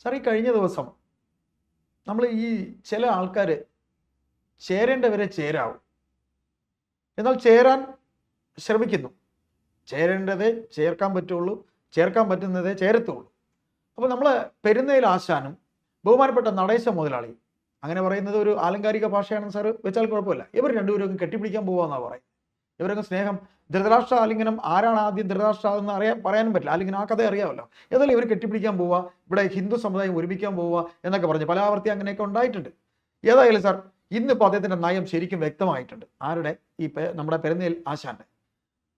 Sir, ഈ കഴിഞ്ഞ ദിവസം നമ്മൾ ഈ ചില ആൾക്കാർ ചേരേണ്ടവരെ ചേരാവും, എന്നാൽ ചേരാൻ ശ്രമിക്കുന്നു. ചേരേണ്ടതേ ചേർക്കാൻ പറ്റുള്ളൂ, ചേർക്കാൻ പറ്റുന്നതേ ചേരത്തുള്ളൂ. അപ്പോൾ നമ്മൾ പെരുന്നയിൽ ആശാനും ബഹുമാനപ്പെട്ട നടേശ മുതലാളി, അങ്ങനെ പറയുന്നത് ഒരു ആലങ്കാരിക ഭാഷയാണെന്ന് സാർ വെച്ചാൽ കുഴപ്പമില്ല, ഇവർ രണ്ടുപേരും കെട്ടിപ്പിടിക്കാൻ പോകാമെന്നാണ് പറയുന്നത്. ഇവരൊക്കെ സ്നേഹം, ധൃതരാഷ്ട്ര ആലിംഗനം, ആരാണ് ആദ്യം ധൃതരാഷ്ട്ര എന്ന് പറയാനും പറ്റില്ല. ആലിംഗനം ആ കഥ അറിയാമല്ലോ. ഏതായാലും ഇവർ കെട്ടിപ്പിടിക്കാൻ പോവുക, ഇവിടെ ഹിന്ദു സമുദായം ഒരുമിക്കാൻ പോവുക എന്നൊക്കെ പറഞ്ഞ് പല ആവർത്തി അങ്ങനെയൊക്കെ ഉണ്ടായിട്ടുണ്ട്. ഏതായാലും സാർ, ഇന്നിപ്പോൾ അദ്ദേഹത്തിൻ്റെ നയം ശരിക്കും വ്യക്തമായിട്ടുണ്ട്. ആരുടെ? നമ്മുടെ പെരുന്നയിൽ ആശാന്റെ.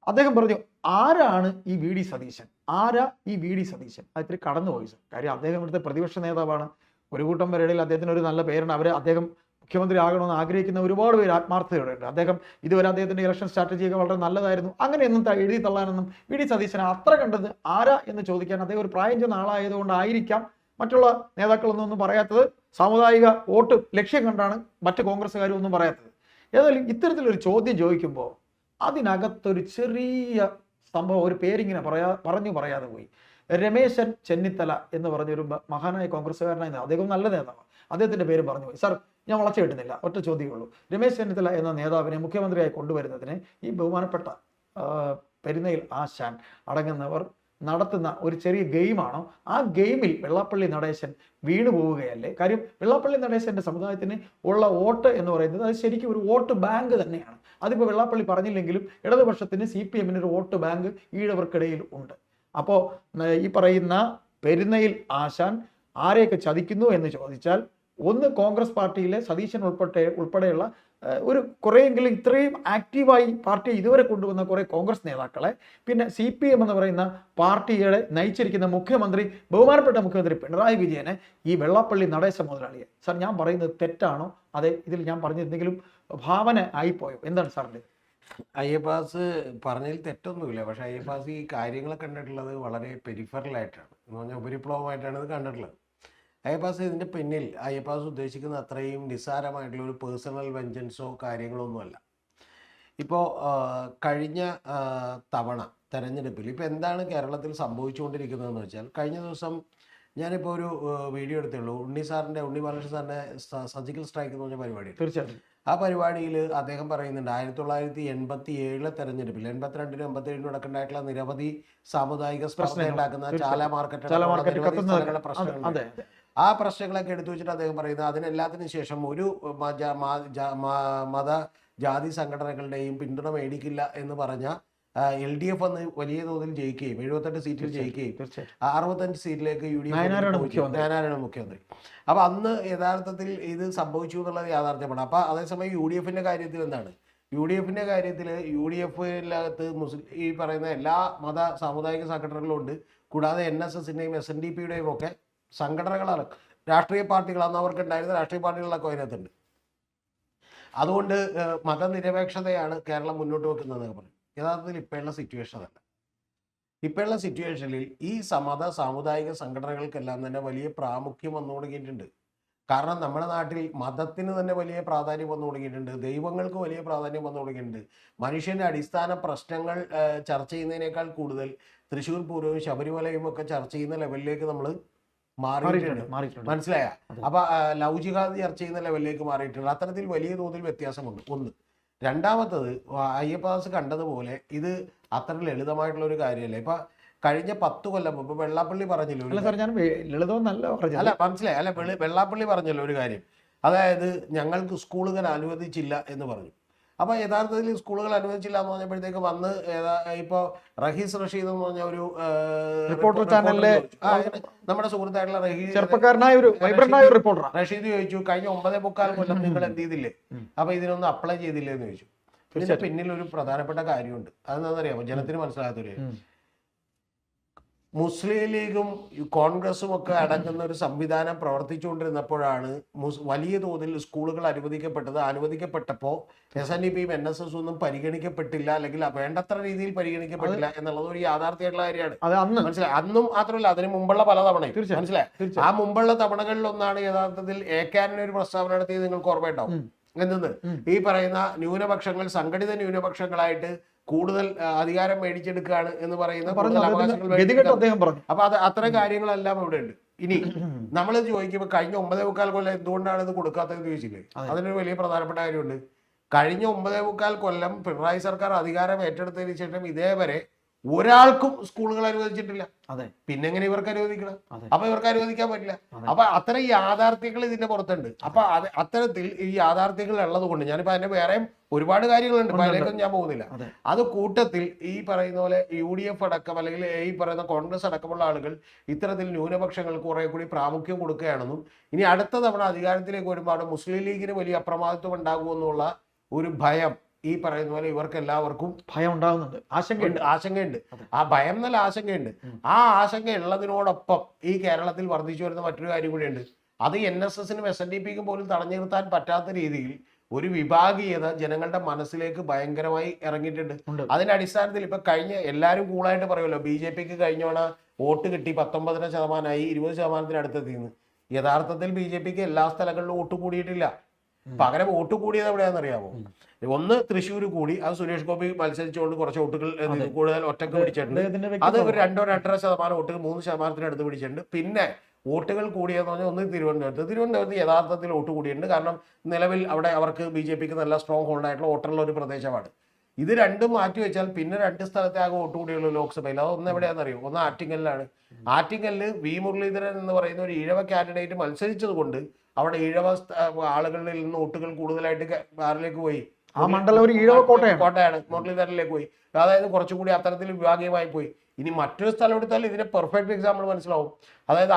അദ്ദേഹം പറഞ്ഞു, ആരാണ് ഈ വി ഡി സതീശൻ? ആരാ ഈ വി ഡി സതീശൻ? അത് ഇത്തിരി കടന്നുപോയി സാർ. കാര്യം അദ്ദേഹം ഇവിടുത്തെ പ്രതിപക്ഷ നേതാവാണ്. ഒരു കൂട്ടം പേരുടെ അദ്ദേഹത്തിന് ഒരു നല്ല പേരുണ്ട്. അദ്ദേഹം മുഖ്യമന്ത്രി ആകണമെന്ന് ആഗ്രഹിക്കുന്ന ഒരുപാട് പേര് ആത്മാർത്ഥതയോടെയുണ്ട്. അദ്ദേഹം ഇതുവരെ അദ്ദേഹത്തിൻ്റെ ഇലക്ഷൻ സ്ട്രാറ്റജിയൊക്കെ വളരെ നല്ലതായിരുന്നു. അങ്ങനെയൊന്നും എഴുതി തള്ളാനൊന്നും വി ഡി സതീശനെ അത്ര കണ്ടത് ആരാ എന്ന് ചോദിക്കാൻ അദ്ദേഹം ഒരു പ്രായം ചെന്ന ആളായതുകൊണ്ടായിരിക്കാം മറ്റുള്ള നേതാക്കളൊന്നും പറയാത്തത്. സാമുദായിക വോട്ട് ലക്ഷ്യം കണ്ടാണ് മറ്റ് കോൺഗ്രസ്സുകാരും ഒന്നും പറയാത്തത്. ഏതായാലും ഇത്തരത്തിലൊരു ചോദ്യം ചോദിക്കുമ്പോൾ അതിനകത്തൊരു ചെറിയ സംഭവം, ഒരു പേരിങ്ങനെ പറയാതെ പോയി. രമേശൻ ചെന്നിത്തല എന്ന് പറഞ്ഞൊരു മഹാനായ കോൺഗ്രസ്സുകാരനായ അദ്ദേഹം നല്ല നേതാവാണ്. അദ്ദേഹത്തിൻ്റെ പേര് പറഞ്ഞു പോയി. സാർ, ഞാൻ വളച്ചു കിട്ടുന്നില്ല, ഒറ്റ ചോദ്യമേ ഉള്ളൂ. രമേശ് ചെന്നിത്തല എന്ന നേതാവിനെ മുഖ്യമന്ത്രിയായി കൊണ്ടുവരുന്നതിന് ഈ ബഹുമാനപ്പെട്ട പെരുന്നയിൽ ആശാൻ അടങ്ങുന്നവർ നടത്തുന്ന ഒരു ചെറിയ ഗെയിമാണോ? ആ ഗെയിമിൽ വെള്ളാപ്പള്ളി നടേശൻ വീണു പോവുകയല്ലേ? കാര്യം വെള്ളാപ്പള്ളി നടേശൻ്റെ സമുദായത്തിന് ഉള്ള വോട്ട് എന്ന് പറയുന്നത് അത് ശരിക്കും ഒരു വോട്ട് ബാങ്ക് തന്നെയാണ്. അതിപ്പോൾ വെള്ളാപ്പള്ളി പറഞ്ഞില്ലെങ്കിലും ഇടതുപക്ഷത്തിന് CPM ഒരു വോട്ട് ബാങ്ക് ഈഴവർക്കിടയിൽ ഉണ്ട്. അപ്പോൾ ഈ പറയുന്ന പെരുന്നയിൽ ആശാൻ ആരെയൊക്കെ ചതിക്കുന്നു എന്ന് ചോദിച്ചാൽ, ഒന്ന് കോൺഗ്രസ് പാർട്ടിയിലെ സതീശൻ ഉൾപ്പെടെയുള്ള ഒരു കുറേയെങ്കിലും ഇത്രയും ആക്റ്റീവായി പാർട്ടിയെ ഇതുവരെ കൊണ്ടുവന്ന കുറേ കോൺഗ്രസ് നേതാക്കളെ, പിന്നെ CPM എന്ന് പറയുന്ന പാർട്ടിയെ നയിച്ചിരിക്കുന്ന മുഖ്യമന്ത്രി, ബഹുമാനപ്പെട്ട മുഖ്യമന്ത്രി പിണറായി വിജയനെ, ഈ വെള്ളാപ്പള്ളി നടേശ മുതലാളിയെ. സാർ, ഞാൻ പറയുന്നത് തെറ്റാണോ? അതെ, ഇതിൽ ഞാൻ പറഞ്ഞെന്തെങ്കിലും ഭാവന ആയിപ്പോയോ? എന്താണ് സാറിൻ്റെ? അയ്യപ്പാസ് പറഞ്ഞതിൽ തെറ്റൊന്നുമില്ല. പക്ഷെ അയ്യപ്പാസ് ഈ കാര്യങ്ങളെ കണ്ടിട്ടുള്ളത് വളരെ പെരിഫറലായിട്ടാണ്, എന്ന് പറഞ്ഞാൽ ഉപരിപ്ലവമായിട്ടാണ് ഇത് കണ്ടിട്ടുള്ളത്. അയ്യപ്പാസ് ഇതിൻ്റെ പിന്നിൽ അയ്യപ്പാസ് ഉദ്ദേശിക്കുന്ന അത്രയും നിസ്സാരമായിട്ടുള്ള ഒരു പേഴ്സണൽ വെഞ്ചൻസോ കാര്യങ്ങളൊന്നുമല്ല. ഇപ്പോൾ കഴിഞ്ഞ തവണ തെരഞ്ഞെടുപ്പിൽ ഇപ്പോൾ എന്താണ് കേരളത്തിൽ സംഭവിച്ചുകൊണ്ടിരിക്കുന്നതെന്ന് വെച്ചാൽ, കഴിഞ്ഞ ദിവസം ഞാനിപ്പോൾ ഒരു വീഡിയോ എടുത്തുള്ളൂ. ഉണ്ണി ബാലകൃഷ്ണൻ സാറിൻ്റെ സർജിക്കൽ സ്ട്രൈക്ക് എന്ന് പറഞ്ഞ പരിപാടി. തീർച്ചയായിട്ടും ആ പരിപാടിയിൽ അദ്ദേഹം പറയുന്നുണ്ട് 1987 തെരഞ്ഞെടുപ്പിൽ 82-നും 87-നും നടക്കുന്നുണ്ടായിട്ടുള്ള നിരവധി സാമുദായിക സ്പർദ്ധ ഉണ്ടാക്കുന്ന ചാല മാർക്കറ്റ് പ്രശ്നങ്ങൾ, ആ പ്രശ്നങ്ങളൊക്കെ എടുത്തു വെച്ചിട്ട് അദ്ദേഹം പറയുന്നത് അതിനെല്ലാത്തിനും ശേഷം ഒരു മത ജാതി സംഘടനകളുടെയും പിന്തുണ മേടിക്കില്ല എന്ന് പറഞ്ഞ LDF അന്ന് വലിയ തോതിൽ ജയിക്കുകയും 78 സീറ്റിൽ ജയിക്കുകയും 65 സീറ്റിലേക്ക് UDF നായനാരാണ് മുഖ്യമന്ത്രി. അപ്പൊ അന്ന് യഥാർത്ഥത്തിൽ ഇത് സംഭവിച്ചു എന്നുള്ളത് യാഥാർത്ഥ്യമാണ്. അപ്പൊ അതേസമയം UDFന്റെ കാര്യത്തിൽ എന്താണ്? UDFന്റെ കാര്യത്തിൽ UDFിനകത്ത് ഈ പറയുന്ന എല്ലാ മത സാമുദായിക സംഘടനകളും ഉണ്ട്. കൂടാതെ NSSന്റെയും SNDPയുടെയും ഒക്കെ സംഘടനകളാണ്, രാഷ്ട്രീയ പാർട്ടികളാണ് അവർക്ക് ഉണ്ടായിരുന്ന രാഷ്ട്രീയ പാർട്ടികളൊക്കെ അതിനകത്തുണ്ട്. അതുകൊണ്ട് മതനിരപേക്ഷതയാണ് കേരളം മുന്നോട്ട് വെക്കുന്നതെന്ന് പറയും. യഥാർത്ഥത്തിൽ ഇപ്പോഴുള്ള സിറ്റുവേഷൻ അതല്ല. ഇപ്പോഴുള്ള സിറ്റുവേഷനിൽ ഈ സാമുദായിക സംഘടനകൾക്കെല്ലാം തന്നെ വലിയ പ്രാമുഖ്യം വന്നു തുടങ്ങിയിട്ടുണ്ട്. കാരണം നമ്മുടെ നാട്ടിൽ മതത്തിന് തന്നെ വലിയ പ്രാധാന്യം വന്നു തുടങ്ങിയിട്ടുണ്ട്, ദൈവങ്ങൾക്ക് വലിയ പ്രാധാന്യം വന്നു തുടങ്ങിയിട്ടുണ്ട്. മനുഷ്യൻ്റെ അടിസ്ഥാന പ്രശ്നങ്ങൾ ചർച്ച ചെയ്യുന്നതിനേക്കാൾ കൂടുതൽ തൃശ്ശൂർ പൂരവും ശബരിമലയും ഒക്കെ ചർച്ച ചെയ്യുന്ന ലെവലിലേക്ക് നമ്മൾ മാറിയിട്ടുണ്ട്. മനസ്സിലായ? അപ്പൊ ലവ് ജിഹാദ് ചർച്ച ചെയ്യുന്ന ലെവലിലേക്ക് മാറിയിട്ടുണ്ട്. അത്തരത്തിൽ വലിയ തോതിൽ വ്യത്യാസമുണ്ട്. ഒന്ന്. രണ്ടാമത്തത്, അയ്യപ്പാസ് കണ്ടതുപോലെ ഇത് അത്ര ലളിതമായിട്ടുള്ള ഒരു കാര്യമല്ല. ഇപ്പൊ കഴിഞ്ഞ 10 കൊല്ലം മുമ്പ് വെള്ളാപ്പള്ളി പറഞ്ഞല്ലോ, അല്ല മനസ്സിലായി, അല്ല വെള്ളാപ്പള്ളി പറഞ്ഞല്ലോ ഒരു കാര്യം, അതായത് ഞങ്ങൾക്ക് സ്കൂളുകൾ അനുവദിച്ചില്ല എന്ന് പറഞ്ഞു. അപ്പൊ യഥാർത്ഥത്തിൽ സ്കൂളുകൾ അനുവദിച്ചില്ല എന്ന് പറഞ്ഞപ്പോഴത്തേക്ക് വന്ന് ഇപ്പൊ റഹീസ് റഷീദ് എന്ന് പറഞ്ഞ ഒരു റിപ്പോർട്ടർ ചാനലിലെ നമ്മുടെ സുഹൃത്തായിട്ടുള്ള റഷീദ് ചോദിച്ചു, കഴിഞ്ഞ 9.25 കൊല്ലം നിങ്ങൾ എന്ത് ചെയ്തില്ലേ, അപ്പൊ ഇതിനൊന്നും അപ്ലൈ ചെയ്തില്ലേ എന്ന് ചോദിച്ചു. ഇതിന്റെ പിന്നിൽ ഒരു പ്രധാനപ്പെട്ട കാര്യമുണ്ട്. അതെന്താണെന്നറിയാമോ? ജനത്തിന് മനസ്സിലാകാത്തൊരു, മുസ്ലിം ലീഗും കോൺഗ്രസും ഒക്കെ അടങ്ങുന്ന ഒരു സംവിധാനം പ്രവർത്തിച്ചുകൊണ്ടിരുന്നപ്പോഴാണ് വലിയ തോതിൽ സ്കൂളുകൾ അനുവദിക്കപ്പെട്ടപ്പോൾ SNDPയും NSS ഒന്നും പരിഗണിക്കപ്പെട്ടില്ല, അല്ലെങ്കിൽ വേണ്ടത്ര രീതിയിൽ പരിഗണിക്കപ്പെട്ടില്ല എന്നുള്ളത് ഒരു യാഥാർത്ഥ്യമായിട്ടുള്ള കാര്യമാണ്. മനസ്സിലായി? അന്നും മാത്രമല്ല, അതിന് മുമ്പുള്ള പല തവണയും. മനസ്സിലായി? ആ മുമ്പുള്ള തവണകളിലൊന്നാണ് യഥാർത്ഥത്തിൽ ഏക്കാനിന് ഒരു പ്രസ്താവന നടത്തിയത് നിങ്ങൾക്ക് ഓർമ്മയുണ്ടാവും. എന്തെന്ന്? ഈ പറയുന്ന ന്യൂനപക്ഷങ്ങൾ സംഘടിത ന്യൂനപക്ഷങ്ങളായിട്ട് കൂടുതൽ അധികാരം മേടിച്ചെടുക്കുകയാണ് എന്ന് പറയുന്ന അവകാശങ്ങൾ. അപ്പൊ അത്തരം കാര്യങ്ങളെല്ലാം ഇവിടെ ഉണ്ട്. ഇനി നമ്മൾ ചോദിക്കുമ്പോൾ കഴിഞ്ഞ 9.25 കൊല്ലം എന്തുകൊണ്ടാണ് ഇത് കൊടുക്കാത്തതെന്ന് ചോദിച്ചില്ലേ, അതിനൊരു വലിയ പ്രധാനപ്പെട്ട കാര്യമുണ്ട്. കഴിഞ്ഞ 9.25 കൊല്ലം പിണറായി സർക്കാർ അധികാരം ഏറ്റെടുത്തതിന് ശേഷം ഇതേവരെ ഒരാൾക്കും സ്കൂളുകൾ അനുവദിച്ചിട്ടില്ല. അതെ, പിന്നെ എങ്ങനെ ഇവർക്ക് അനുവദിക്കണം? അപ്പൊ ഇവർക്ക് അനുവദിക്കാൻ പറ്റില്ല. അപ്പൊ അത്തരം യാഥാർത്ഥ്യങ്ങൾ ഇതിന്റെ പുറത്തുണ്ട്. അപ്പൊ അത്തരത്തിൽ ഈ യാഥാർത്ഥ്യങ്ങൾ ഉള്ളത് കൊണ്ട് ഞാനിപ്പോ അതിന്റെ വേറെയും ഒരുപാട് കാര്യങ്ങളുണ്ട്, അതിലേക്കൊന്നും ഞാൻ പോകുന്നില്ല. അത് കൂട്ടത്തിൽ ഈ പറയുന്ന പോലെ UDF അടക്കം അല്ലെങ്കിൽ ഈ പറയുന്ന കോൺഗ്രസ് അടക്കമുള്ള ആളുകൾ ഇത്തരത്തിൽ ന്യൂനപക്ഷങ്ങൾക്ക് കുറെ കൂടി പ്രാമുഖ്യം കൊടുക്കുകയാണെന്നും ഇനി അടുത്ത തവണ അധികാരത്തിലേക്ക് വരുമ്പോൾ മുസ്ലിം ലീഗിന് വലിയ അപ്രമാദിത്വം ഉണ്ടാകുമെന്നുള്ള ഒരു ഭയം ഈ പറയുന്ന പോലെ ഇവർക്ക് എല്ലാവർക്കും ഭയം ഉണ്ടാകുന്നുണ്ട്, ആശങ്കയുണ്ട്. ആ ഭയം നല്ല ആശങ്കയുണ്ട്. ആ ആശങ്ക ഉള്ളതിനോടൊപ്പം ഈ കേരളത്തിൽ വർദ്ധിച്ചു വരുന്ന മറ്റൊരു കാര്യം കൂടിയുണ്ട്. അത് NSSനും SNDPക്കും പോലും തടഞ്ഞു നിർത്താൻ പറ്റാത്ത രീതിയിൽ ഒരു വിഭാഗീയത ജനങ്ങളുടെ മനസ്സിലേക്ക് ഭയങ്കരമായി ഇറങ്ങിയിട്ടുണ്ട്. അതിന്റെ അടിസ്ഥാനത്തിൽ ഇപ്പൊ കഴിഞ്ഞ എല്ലാവരും കൂളായിട്ട് പറയുമല്ലോ BJPക്ക് കഴിഞ്ഞോണ വോട്ട് കിട്ടി 19% 20% അടുത്തെത്തിന്ന്. യഥാർത്ഥത്തിൽ BJPക്ക് എല്ലാ സ്ഥലങ്ങളിലും വോട്ട് കൂടിയിട്ടില്ല. പകരം വോട്ട് കൂടിയത് എവിടെയാണെന്നറിയാമോ? ഒന്ന് തൃശ്ശൂർ കൂടി, അത് സുരേഷ് ഗോപി മത്സരിച്ചുകൊണ്ട് കുറച്ച് വോട്ടുകൾ കൂടുതൽ ഒറ്റക്ക് പിടിച്ചിട്ടുണ്ട്. അത് ഒരു 2-2.5% വോട്ടുകൾ 3% അടുത്ത് പിടിച്ചിട്ടുണ്ട്. പിന്നെ വോട്ടുകൾ കൂടിയെന്ന് പറഞ്ഞാൽ ഒന്ന് തിരുവനന്തപുരത്ത് യഥാർത്ഥത്തിൽ വോട്ട് കൂടിയിട്ടുണ്ട്. കാരണം നിലവിൽ അവിടെ അവർക്ക് BJPക്ക് നല്ല സ്ട്രോങ് ഹോൾഡ് ആയിട്ടുള്ള വോട്ടുള്ള ഒരു പ്രദേശമാണ്. ഇത് രണ്ടും മാറ്റി വെച്ചാൽ പിന്നെ 2 സ്ഥലത്തെ ആകെ വോട്ട് കൂടിയുള്ളൂ ലോക്സഭയിൽ. അത് ഒന്ന് എവിടെയാണെന്നറിയോ? ഒന്ന് ആറ്റിങ്ങലിലാണ്. ആറ്റിങ്ങലിൽ V മുരളീധരൻ എന്ന് പറയുന്ന ഒരു ഈഴവ കാൻഡിഡേറ്റ് മത്സരിച്ചത് കൊണ്ട് അവിടെ ഈഴവ ആളുകളിൽ നിന്ന് വോട്ടുകൾ കൂടുതലായിട്ട് ആരിലേക്ക് പോയി? ആ മണ്ഡലം ഒരു ഈഴവ കോട്ടയാണ്, മുരളീധരനിലേക്ക് പോയി. അതായത് കുറച്ചുകൂടി അത്തരത്തിൽ വിഭാഗീയമായി പോയി. ഇനി മറ്റൊരു സ്ഥലം എടുത്താൽ ഇതിന്റെ പെർഫെക്റ്റ് എക്സാമ്പിൾ മനസ്സിലാവും. അതായത്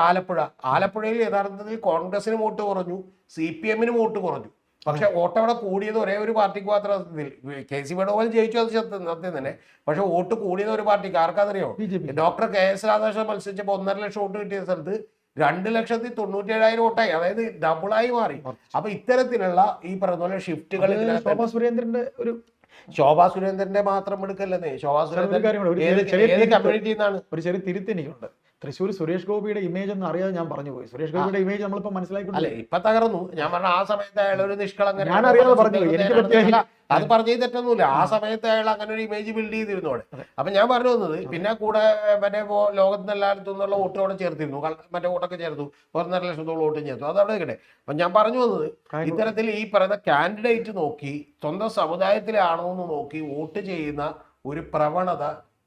ആലപ്പുഴയിൽ യഥാർത്ഥത്തിൽ കോൺഗ്രസിന് വോട്ട് കുറഞ്ഞു, CPMന് വോട്ട് കുറഞ്ഞു. പക്ഷെ വോട്ട് അവിടെ കൂടിയത് ഒരേ ഒരു പാർട്ടിക്ക് മാത്രം. KC വേണുഗോപാൽ ജയിച്ചു, അത് സത്യം തന്നെ. പക്ഷെ വോട്ട് കൂടിയത് ഒരു പാർട്ടിക്ക്. ആർക്കാന്നറിയോ? ഡോക്ടർ KS രാധാകൃഷ്ണൻ മത്സരിച്ചപ്പോൾ 1.5 ലക്ഷം വോട്ട് കിട്ടിയ സ്ഥലത്ത് 2,97,000 വോട്ടായി. അതായത് ഡബിളായി മാറി. അപ്പൊ ഇത്തരത്തിലുള്ള ഈ പറഞ്ഞ പോലെ ഷിഫ്റ്റുകൾ ശോഭാ സുരേന്ദ്രന്റെ മാത്രം എടുക്കല്ലേ. ശോഭാ സുരേന്ദ്രൻ കമ്മ്യൂണിറ്റി എന്നാണ്. ഒരു ചെറിയ തിരുത്ത് എനിക്കുണ്ട്. തൃശ്ശൂർ സുരേഷ് ഗോപിയുടെ ഇമേജ് ഒന്നും അറിയാതെ ഞാൻ പറഞ്ഞു പോയി. സുരേഷ് ഗോപിയുടെ ഇമേജ് നമ്മളിപ്പോ മനസ്സിലാക്കി ഇപ്പൊ തകർന്നു. ഞാൻ പറഞ്ഞ ആ സമയത്ത് അയാൾ ഒരു നിഷ്കളങ്കൻ, ഞാൻ അറിയാതെ പറഞ്ഞു, എനിക്ക് പറ്റില്ല. അത് പറഞ്ഞത് തെറ്റൊന്നുമില്ല. ആ സമയത്ത് അയാൾ അങ്ങനെ ഒരു ഇമേജ് ബിൽഡ് ചെയ്തിരുന്നു അവിടെ. അപ്പൊ ഞാൻ പറഞ്ഞു വന്നത്, പിന്നെ കൂടെ മറ്റേ ലോകത്തിന് എല്ലായിടത്തു നിന്നുള്ള വോട്ടോടെ ചേർത്തിരുന്നു, മറ്റേ വോട്ടൊക്കെ ചേർത്തു, 1.5 ലക്ഷത്തോളം വോട്ടും ചേർത്തു. അതവിടെ നിൽക്കട്ടെ. അപ്പൊ ഞാൻ പറഞ്ഞു വന്നത്, ഇത്തരത്തിൽ ഈ പറയുന്ന കാൻഡിഡേറ്റ് നോക്കി സ്വന്തം സമുദായത്തിലാണോ എന്ന് നോക്കി വോട്ട് ചെയ്യുന്ന ഒരു പ്രവണത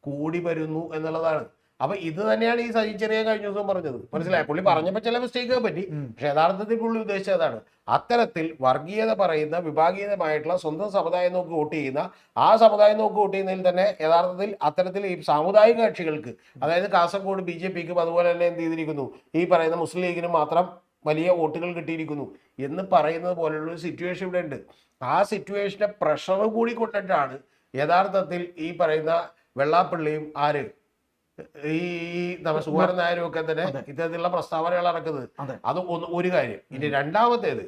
കൂടി വരുന്നു എന്നുള്ളതാണ്. അപ്പൊ ഇത് തന്നെയാണ് ഈ സജി ചെറിയ കഴിഞ്ഞ ദിവസം പറഞ്ഞത്. മനസ്സിലായ? പുള്ളി പറഞ്ഞപ്പോൾ ചില മിസ്റ്റേക്കുകൾ പറ്റി, പക്ഷെ യഥാർത്ഥത്തിൽ പുള്ളി ഉദ്ദേശിച്ചതാണ്. അത്തരത്തിൽ വർഗീയത പറയുന്ന വിഭാഗീയതമായിട്ടുള്ള സ്വന്തം സമുദായം നോക്കി വോട്ട് ചെയ്യുന്ന, ആ സമുദായം നോക്കി വോട്ട് ചെയ്യുന്നതിൽ തന്നെ യഥാർത്ഥത്തിൽ അത്തരത്തിൽ ഈ സാമുദായിക കക്ഷികൾക്ക്, അതായത് കാസർഗോഡ് BJPക്കും അതുപോലെ തന്നെ എന്ത് ചെയ്തിരിക്കുന്നു, ഈ പറയുന്ന മുസ്ലിം ലീഗിനും മാത്രം വലിയ വോട്ടുകൾ കിട്ടിയിരിക്കുന്നു എന്ന് പറയുന്നത് പോലുള്ളൊരു സിറ്റുവേഷൻ ഇവിടെ ഉണ്ട്. ആ സിറ്റുവേഷന്റെ പ്രഷർ കൂടി കൊണ്ടിട്ടാണ് യഥാർത്ഥത്തിൽ ഈ പറയുന്ന വെള്ളാപ്പള്ളിയും ഈ സുകുമാരൻ നായരും ഒക്കെ തന്നെ ഇത്തരത്തിലുള്ള പ്രസ്താവനകൾ ഇറക്കുന്നത്. അത് ഒരു കാര്യം. ഇനി രണ്ടാമത്തേത്,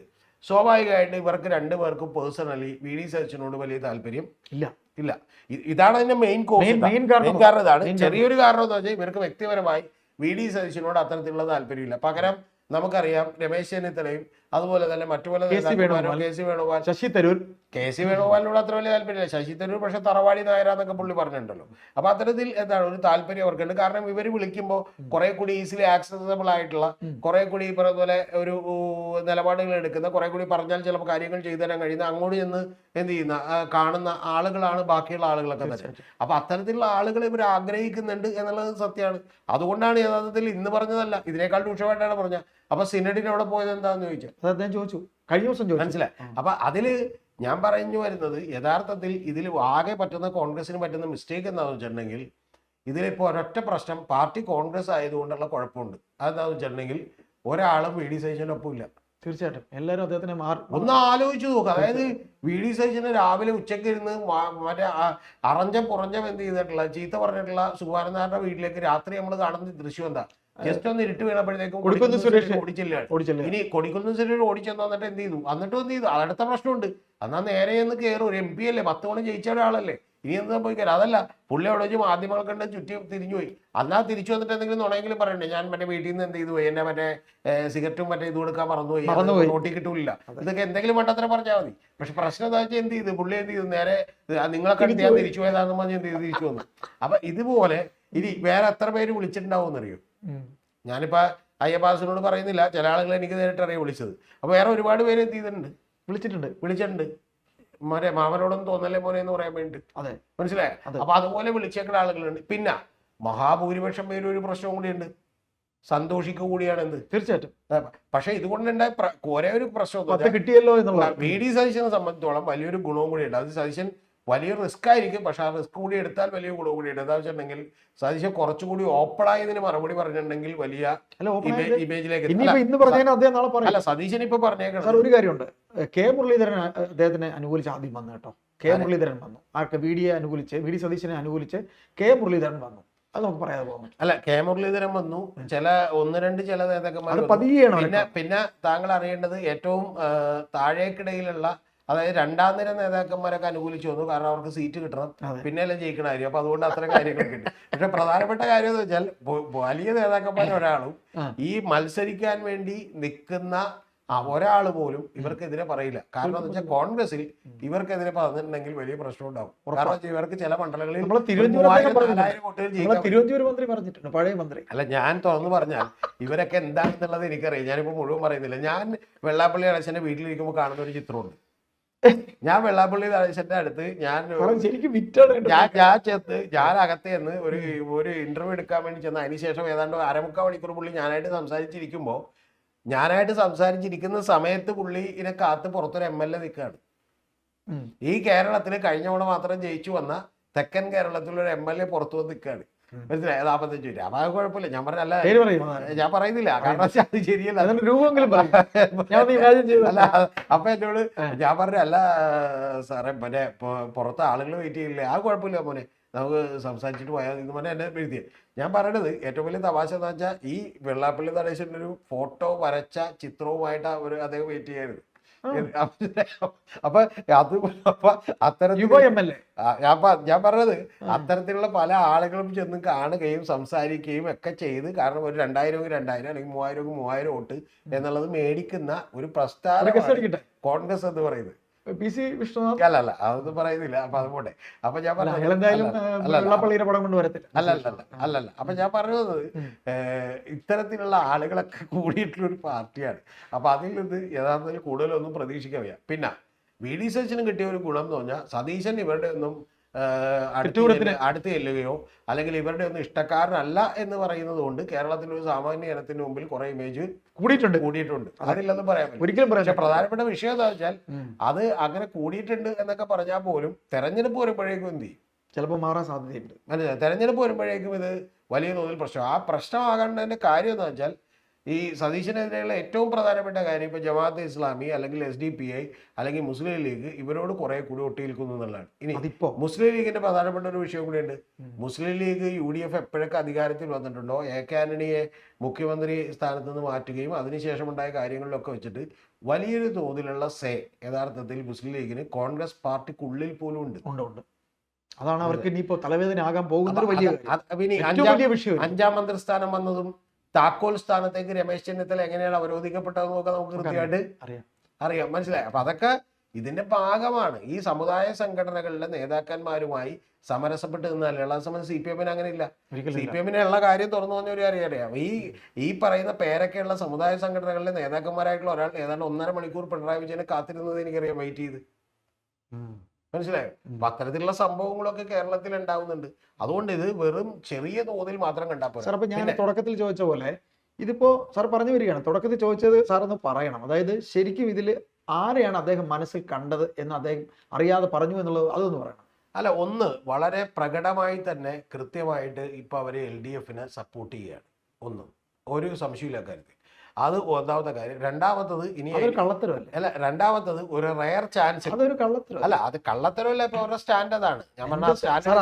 സ്വാഭാവികമായിട്ട് ഇവർക്ക് 2 പേർക്കും പേഴ്സണലി VD സതീശനോട് വലിയ താല്പര്യം ഇല്ല. ഇതാണ് അതിന്റെ മെയിൻ കാരണം. ഇതാണ് ചെറിയൊരു കാരണം എന്ന് വെച്ചാൽ ഇവർക്ക് വ്യക്തിപരമായി VD സതീശനോട് അത്തരത്തിലുള്ള താല്പര്യമില്ല. പകരം നമുക്കറിയാം രമേശ് ചെന്നിത്തലയും അതുപോലെ തന്നെ മറ്റു പല KC വേണുഗോപാൽ, KC വേണുഗോപാലിനോട് അത്ര വലിയ താല്പര്യമില്ല. ശശി തരൂർ പക്ഷെ തറവാടി നായരാന്നൊക്കെ പുള്ളി പറഞ്ഞിട്ടുണ്ടല്ലോ. അപ്പൊ അത്തരത്തിൽ എന്താണ് ഒരു താല്പര്യം അവർക്കുണ്ട്. കാരണം ഇവര് വിളിക്കുമ്പോൾ കുറെ കൂടി ഈസിലി ആക്സസബിൾ ആയിട്ടുള്ള, കുറെ കൂടി ഈ പറഞ്ഞ പോലെ ഒരു നിലപാടുകൾ എടുക്കുന്ന, കുറെ കൂടി പറഞ്ഞാൽ ചിലപ്പോൾ കാര്യങ്ങൾ ചെയ്തു തരാൻ കഴിയുന്ന, അങ്ങോട്ട് ചെന്ന് എന്ത് ചെയ്യുന്ന കാണുന്ന ആളുകളാണ് ബാക്കിയുള്ള ആളുകളൊക്കെ തന്നെ. അപ്പൊ അത്തരത്തിലുള്ള ആളുകൾ ഇവർ ആഗ്രഹിക്കുന്നുണ്ട് എന്നുള്ളത് സത്യമാണ്. അതുകൊണ്ടാണ് യഥാർത്ഥത്തിൽ ഇന്ന് പറഞ്ഞതല്ല, ഇതിനേക്കാൾ രൂക്ഷമായിട്ടാണ് പറഞ്ഞത്. അപ്പൊ സിനഡിന് അവിടെ പോയത് എന്താന്ന് ചോദിച്ചാൽ ചോദിച്ചു, കഴിഞ്ഞ ദിവസം മനസ്സിലായി. അപ്പൊ അതില് ഞാൻ പറഞ്ഞു വരുന്നത്, യഥാർത്ഥത്തിൽ ഇതിൽ ആകെ പറ്റുന്ന കോൺഗ്രസിന് പറ്റുന്ന മിസ്റ്റേക്ക് എന്താണെന്ന് വെച്ചിട്ടുണ്ടെങ്കിൽ, ഇതിലിപ്പോൾ ഒരൊറ്റ പ്രശ്നം, പാർട്ടി കോൺഗ്രസ് ആയതുകൊണ്ടുള്ള കുഴപ്പമുണ്ട്. അതെന്താണെന്ന് വെച്ചിട്ടുണ്ടെങ്കിൽ ഒരാളും VD സതീശനൊപ്പം ഇല്ല. തീർച്ചയായിട്ടും എല്ലാവരും അദ്ദേഹത്തിനെ ഒന്ന് ആലോചിച്ചു നോക്കുക. അതായത് VD സതീശന് രാവിലെ ഉച്ചയ്ക്ക് ഇരുന്ന് മറ്റേ അറഞ്ചം പുറഞ്ചം എന്ത് ചെയ്തിട്ടുള്ള ചീത്ത പറഞ്ഞിട്ടുള്ള സുകുമാരൻ നായരുടെ വീട്ടിലേക്ക് രാത്രി നമ്മൾ കാണുന്ന ദൃശ്യം എന്താ? ജസ്റ്റ് ഒന്ന് ഇരുട്ട് വീണപ്പോഴത്തേക്കും ഓടിച്ചില്ല. ഇനി കൊടിക്കുന്ന് സുരേഷ് ഓടിച്ചെന്ന് വന്നിട്ട് എന്ത് ചെയ്തു? എന്നിട്ടും എന്ത് ചെയ്തു? അടുത്ത പ്രശ്നമുണ്ട്. എന്നാൽ നേരെ എന്ന് കയറും. ഒരു MP അല്ലേ, 10 തവണ ജയിച്ച ഒരാളല്ലേ. ഇനി എന്താ പോയി കയറാം? അതല്ല, പുള്ളി അവിടെ വെച്ച് മാധ്യമങ്ങൾ കണ്ട് ചുറ്റി തിരിഞ്ഞു പോയി. അന്നാ തിരിച്ചു വന്നിട്ട് എന്തെങ്കിലും നുണയെങ്കിലും പറയണ്ടേ? ഞാൻ മറ്റേ വീട്ടിൽ നിന്ന് എന്ത് ചെയ്തു പോയി, എന്നെ മറ്റേ സിഗരറ്റും മറ്റേ ഇത് കൊടുക്കാൻ മറന്നുപോയി, നോട്ടി കിട്ടൂല, ഇതൊക്കെ എന്തെങ്കിലും മണ്ടത്തരം പറഞ്ഞാൽ മതി. പക്ഷെ പ്രശ്നം എന്താ വെച്ചാൽ എന്ത് ചെയ്തു? പുള്ളി എന്ത് ചെയ്തു? നേരെ നിങ്ങളെ കണ്ട് ഞാൻ തിരിച്ചു പോയതാണെന്ന് പറഞ്ഞ് എന്ത് ചെയ്തു? തിരിച്ചു വന്നു. അപ്പൊ ഇതുപോലെ ഇനി വേറെ എത്ര പേര് വിളിച്ചിട്ടുണ്ടാവും എന്നറിയോ? ഞാനിപ്പോ അയ്യപ്പാസിനോട് പറയുന്നില്ല, ചില ആളുകൾ എനിക്ക് നേരിട്ട് അറിയാൻ വിളിച്ചത്. അപ്പോൾ വേറെ ഒരുപാട് പേര് എന്ത് ചെയ്തിട്ടുണ്ട്, വിളിച്ചിട്ടുണ്ട്. മോനെ മാമനോടൊന്നും തോന്നല്ലേ മോനെ എന്ന് പറയാൻ വേണ്ടി. അതെ, മനസ്സിലായോ? അപ്പൊ അതുപോലെ വിളിച്ചേക്കുന്ന ആളുകളുണ്ട്. പിന്നെ മഹാഭൂരിപക്ഷം പേരും ഒരു പ്രശ്നവും കൂടിയുണ്ട്, സന്തോഷിക്കുക കൂടിയാണ് എന്ത്, തീർച്ചയായിട്ടും. പക്ഷെ ഇതുകൊണ്ടുണ്ടായ ഒരേ ഒരു പ്രശ്നം കിട്ടിയല്ലോ എന്നുള്ള വി ഡി സതീശനെ സംബന്ധിച്ചോളം വലിയൊരു ഗുണവും കൂടിയുണ്ട്. അത് സതീശൻ വലിയ റിസ്ക് ആയിരിക്കും, പക്ഷെ ആ റിസ്ക് കൂടി എടുത്താൽ വലിയ ഗുണവും കൂടിയുണ്ട്. എന്താ വെച്ചിട്ടുണ്ടെങ്കിൽ സതീശൻ കുറച്ചുകൂടി ഓപ്പൺ ആയതിന് മറുപടി പറഞ്ഞിട്ടുണ്ടെങ്കിൽ വലിയ ഇമേജിലേക്ക്. അല്ല, സതീശൻ ഇപ്പൊ പറഞ്ഞേക്കണം ഒരു കാര്യമുണ്ട്. കെ മുരളീധരൻ അദ്ദേഹത്തിനെ അനുകൂലിച്ച് ആദ്യം വന്നു കേട്ടോ. കെ മുരളീധരൻ വന്നു, ആർക്ക് വി ഡിയെ അനുകൂലിച്ച്, വി ഡി സതീശനെ അനുകൂലിച്ച് കെ മുരളീധരൻ വന്നു. അത് നമുക്ക് പറയാതെ പോകാം. അല്ല, കെ മുരളീധരൻ വന്നു, ഒന്ന് രണ്ട് ചില നേതാക്കന്മാർ. പിന്നെ താങ്കൾ അറിയേണ്ടത് ഏറ്റവും താഴേക്കിടയിലുള്ള, അതായത് രണ്ടാം നിര നേതാക്കന്മാരൊക്കെ അനുകൂലിച്ചു വന്നു, കാരണം അവർക്ക് സീറ്റ് കിട്ടണം, പിന്നെ അല്ലേ ജയിക്കണ കാര്യം. അപ്പൊ അതുകൊണ്ട് അത്തരം കാര്യങ്ങളൊക്കെ ഉണ്ട്. പക്ഷെ പ്രധാനപ്പെട്ട കാര്യം എന്ന് വെച്ചാൽ വലിയ നേതാക്കന്മാർ ഒരാളും ഈ മത്സരിക്കാൻ വേണ്ടി നിൽക്കുന്ന ഒരാൾ പോലും ഇവർക്കെതിരെ പറയില്ല. കാരണം എന്താ വെച്ചാൽ കോൺഗ്രസിൽ ഇവർക്കെതിരെ പറഞ്ഞിട്ടുണ്ടെങ്കിൽ വലിയ പ്രശ്നം ഉണ്ടാവും. കാരണം ഇവർക്ക് ചില മണ്ഡലങ്ങളിൽ 4000 വോട്ടുകൾ ജയിക്കാം. പഴയ മന്ത്രി അല്ല, ഞാൻ തുറന്നു പറഞ്ഞാൽ ഇവരൊക്കെ എന്താണെന്നുള്ളത് എനിക്കറിയാം. ഞാനിപ്പോ മുഴുവൻ പറയുന്നില്ല. ഞാൻ വെള്ളാപ്പള്ളി നടേശന്റെ വീട്ടിലിരിക്കുമ്പോൾ കാണുന്ന ഒരു ചിത്രമുണ്ട്. ഞാൻ വെള്ളാപ്പള്ളി നടേശന്റെ അടുത്ത് ഞാൻ അകത്ത് ചെന്ന് ഒരു ഇന്റർവ്യൂ എടുക്കാൻ വേണ്ടി ചെന്ന് അതിനുശേഷം ഏതാണ്ട് 1/4 മണിക്കൂർ പുള്ളി ഞാനായിട്ട് സംസാരിച്ചിരിക്കുന്ന സമയത്ത് പുള്ളി ഇതിനെ കാത്ത് പുറത്തൊരു MLA നിൽക്കുകയാണ്. ഈ കേരളത്തിൽ കഴിഞ്ഞ തവണ മാത്രം ജയിച്ചു വന്ന തെക്കൻ കേരളത്തിലൊരു MLA പുറത്തു വന്ന് നിൽക്കുകയാണ്. മനസ്സിലായി? 45 രൂപ. അപ്പൊ അത് കുഴപ്പമില്ല, ഞാൻ പറഞ്ഞല്ല, ഞാൻ പറയുന്നില്ല, കാരണം അത് ശരിയല്ല. അല്ല, അപ്പൊ എന്നോട് ഞാൻ പറഞ്ഞു, അല്ല സാറേ മറ്റേ പുറത്ത് ആളുകൾ വെയിറ്റ് ചെയ്യില്ലേ? ആ കുഴപ്പമില്ല മോനെ, നമുക്ക് സംസാരിച്ചിട്ട് പോയാൽ എന്ന് പറഞ്ഞാൽ എന്നെ എഴുതിയത്. ഞാൻ പറയണത് ഏറ്റവും വലിയ തമാശ എന്ന് വെച്ചാൽ ഈ വെള്ളാപ്പള്ളി നടേശന്റെ ഒരു ഫോട്ടോ വരച്ച ചിത്രവുമായിട്ട് അദ്ദേഹം വെയിറ്റ് ചെയ്യരുത്. അപ്പൊ അത് ഞാൻ പറഞ്ഞത് അത്തരത്തിലുള്ള പല ആളുകളും ചെന്ന് കാണുകയും സംസാരിക്കുകയും ഒക്കെ ചെയ്ത്, കാരണം ഒരു 2000 അല്ലെങ്കിൽ 3000 വോട്ട് എന്നുള്ളത് മേടിക്കുന്ന ഒരു പ്രസ്ഥാനം കോൺഗ്രസ് എന്ന് പറയുന്നത്. PC വിഷ്ണുനാഥ് അല്ല, അതൊന്നും പറയുന്നില്ല. അപ്പൊ അത് പോട്ടെ. അപ്പൊ ഞാൻ അല്ലല്ല അപ്പൊ ഞാൻ പറഞ്ഞത് ഇത്തരത്തിലുള്ള ആളുകളൊക്കെ കൂടിയിട്ടുള്ള ഒരു പാർട്ടിയാണ്. അപ്പൊ അതിൽ നിന്ന് യഥാർത്ഥത്തിൽ കൂടുതലൊന്നും പ്രതീക്ഷിക്കാൻ വയ്യ. പിന്നെ വി ഡി സതീശനും കിട്ടിയ ഒരു ഗുണം എന്ന് പറഞ്ഞാൽ സതീശൻ ഇവരുടെ ഒന്നും അടുത്ത് ചെല്ലുകയോ അല്ലെങ്കിൽ ഇവരുടെ ഒന്നും ഇഷ്ടക്കാരനല്ല എന്ന് പറയുന്നത് കൊണ്ട് കേരളത്തിലെ ഒരു സാമാന്യ ജനത്തിന് മുമ്പിൽ കുറെ ഇമേജ് കൂടിയിട്ടുണ്ട്. അതില്ലെന്ന് പറയാൻ ഒരിക്കലും. പക്ഷെ പ്രധാനപ്പെട്ട വിഷയം എന്താ വെച്ചാൽ അത് അങ്ങനെ കൂടിയിട്ടുണ്ട് എന്നൊക്കെ പറഞ്ഞാൽ പോലും തെരഞ്ഞെടുപ്പ് വരുമ്പോഴേക്കും എന്ത് ചെയ്യും, ചിലപ്പോൾ മാറാൻ സാധ്യതയുണ്ട്. മനസ്സിലായി? തെരഞ്ഞെടുപ്പ് വരുമ്പോഴേക്കും ഇത് വലിയ തോതിൽ പ്രശ്നം. ആ പ്രശ്നമാകേണ്ടതിന്റെ കാര്യം എന്ന് വെച്ചാൽ ഈ സതീശനെതിരെയുള്ള ഏറ്റവും പ്രധാനപ്പെട്ട കാര്യം ഇപ്പൊ ജമാഅത്തെ ഇസ്ലാമി അല്ലെങ്കിൽ SDPI അല്ലെങ്കിൽ മുസ്ലിം ലീഗ് ഇവരോട് കുറെ കൂടി ഒട്ടിയിരിക്കുന്നു എന്നുള്ളതാണ്. ഇനി മുസ്ലിം ലീഗിന്റെ പ്രധാനപ്പെട്ട ഒരു വിഷയം കൂടിയുണ്ട്. മുസ്ലിം ലീഗ് UDF എപ്പോഴൊക്കെ അധികാരത്തിൽ വന്നിട്ടുണ്ടോ AK ആന്റണിയെ മുഖ്യമന്ത്രി സ്ഥാനത്ത് നിന്ന് മാറ്റുകയും അതിനുശേഷം ഉണ്ടായ കാര്യങ്ങളിലൊക്കെ വെച്ചിട്ട് വലിയൊരു തോതിലുള്ള യഥാർത്ഥത്തിൽ മുസ്ലിം ലീഗിന് കോൺഗ്രസ് പാർട്ടിക്കുള്ളിൽ പോലും ഉണ്ട്. അതാണ് അവർക്ക് ഇനിയിപ്പോ തലവേദന ആകാൻ പോകുന്ന ഒരു വലിയ വിഷയം. 5ാം മന്ത്രിസ്ഥാനം വന്നതും താക്കോൽ സ്ഥാനത്തേക്ക് രമേശ് ചെന്നിത്തല എങ്ങനെയാണ് അവരോധിക്കപ്പെട്ടതെന്ന് നോക്കാൻ നമുക്ക് കൃത്യമായിട്ട് അറിയാം. മനസ്സിലായി? അപ്പൊ അതൊക്കെ ഇതിന്റെ ഭാഗമാണ്. ഈ സമുദായ സംഘടനകളിലെ നേതാക്കന്മാരുമായി സമരസപ്പെട്ട് നിന്നാൽ സംബന്ധിച്ച് CPM അങ്ങനെ ഇല്ല. CPM ഉള്ള കാര്യം തുറന്നു പറഞ്ഞ ഒരു അറിയാം. ഈ പറയുന്ന പേരൊക്കെയുള്ള സമുദായ സംഘടനകളിലെ നേതാക്കന്മാരായിട്ടുള്ള ഒരാൾ ഏതാണ്ട് 1.5 മണിക്കൂർ പിണറായി വിജയനെ കാത്തിരുന്നത് എനിക്കറിയാം, വെയിറ്റ് ചെയ്ത്. മനസ്സിലായോ? അപ്പൊ അത്തരത്തിലുള്ള സംഭവങ്ങളൊക്കെ കേരളത്തിൽ ഉണ്ടാവുന്നുണ്ട്. അതുകൊണ്ട് ഇത് വെറും ചെറിയ തോതിൽ മാത്രം കണ്ടാൽ പോലെ. സാർ, അപ്പൊ ഞാൻ തുടക്കത്തിൽ ചോദിച്ച പോലെ ഇതിപ്പോ സാർ പറഞ്ഞു വരികയാണ്. തുടക്കത്തിൽ ചോദിച്ചത് സാർ ഒന്ന് പറയണം. അതായത് ശരിക്കും ഇതിൽ ആരെയാണ് അദ്ദേഹം മനസ്സിൽ കണ്ടത് എന്ന് അദ്ദേഹം അറിയാതെ പറഞ്ഞു എന്നുള്ളത് അതൊന്ന് പറയണം. അല്ല, ഒന്ന് വളരെ പ്രകടമായി തന്നെ കൃത്യമായിട്ട് ഇപ്പൊ അവര് LDFനെ സപ്പോർട്ട് ചെയ്യുകയാണ്. ഒരു സംശയമില്ല കാര്യത്തിൽ. അത് ഒന്നാമത്തെ കാര്യം. രണ്ടാമത്തത് ഇനി കള്ളത്തരമല്ലേ? അല്ല, രണ്ടാമത്തത് ഒരു റയർ ചാൻസ്. അതൊരു കള്ളത്തരം അല്ല, അത് കള്ളത്തരമല്ല. ഇപ്പൊ അവരുടെ സ്റ്റാൻഡ് അതാണ്. ഞാൻ പറഞ്ഞ